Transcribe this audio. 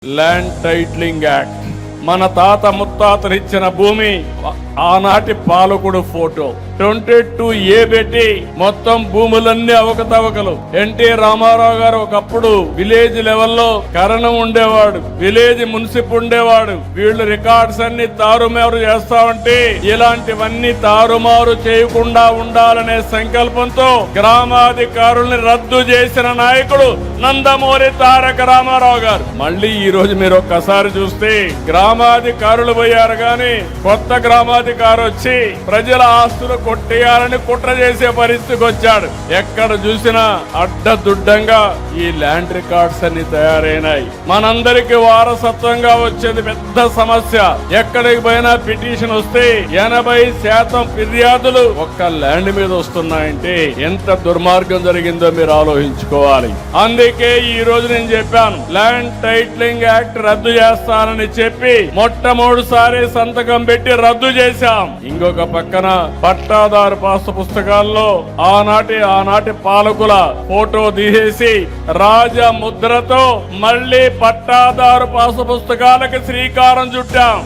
Land titling act మన తాత ముత్తాతనిచ్చిన భూమి ఆనాటి పాలకుడు ఫోటో 22A పెట్టి మొత్తం భూములన్నీ అవకతవకలు. ఎన్టీ రామారావు గారు ఒకప్పుడు విలేజ్ లెవెల్లో కరణం ఉండేవాడు, విలేజ్ మున్సిప్ ఉండేవాడు. వీళ్ళు రికార్డ్స్ అన్ని తారుమారు చేస్తామంటే ఇలాంటివన్నీ తారుమారు చేయకుండా ఉండాలనే సంకల్పంతో గ్రామాధికారుల్ని రద్దు చేసిన నాయకుడు నందమూరి తారక రామారావు గారు. మళ్ళీ ఈ రోజు మీరు ఒక్కసారి చూస్తే గ్రామాధికారులు పోయారు గాని కొత్త గ్రామాధికారి వచ్చి ప్రజల ఆస్తులు కొట్టేయాలని కుట్ర చేసే పరిస్థితికి వచ్చాడు. ఎక్కడ చూసినా అడ్డదుడ్డంగా ఈ ల్యాండ్ రికార్డ్స్ అన్ని తయారైనాయి. మనందరికి వారసత్వంగా వచ్చేది పెద్ద సమస్య. ఎక్కడికి పోయినా పిటిషన్ వస్తే 80% ఫిర్యాదులు ఒక్క ల్యాండ్ మీద వస్తున్నాయంటే ఎంత దుర్మార్గం జరిగిందో మీరు ఆలోచించుకోవాలి. అందుకే ఈ రోజు నేను చెప్పాను, ల్యాండ్ టైటిలింగ్ యాక్ట్ రద్దు చేస్తానని చెప్పి మొట్టమొదటిసారి సంతకం పెట్టి రద్దు చేశాం. ఇంకొక పక్కన పట్టాదారు పాసు పుస్తకాల్లో ఆనాటి పాలకుల ఫోటో తీసేసి రాజ ముద్రతో మళ్లీ పట్టాదారు పాసు పుస్తకాలకు శ్రీకారం చుట్టాం.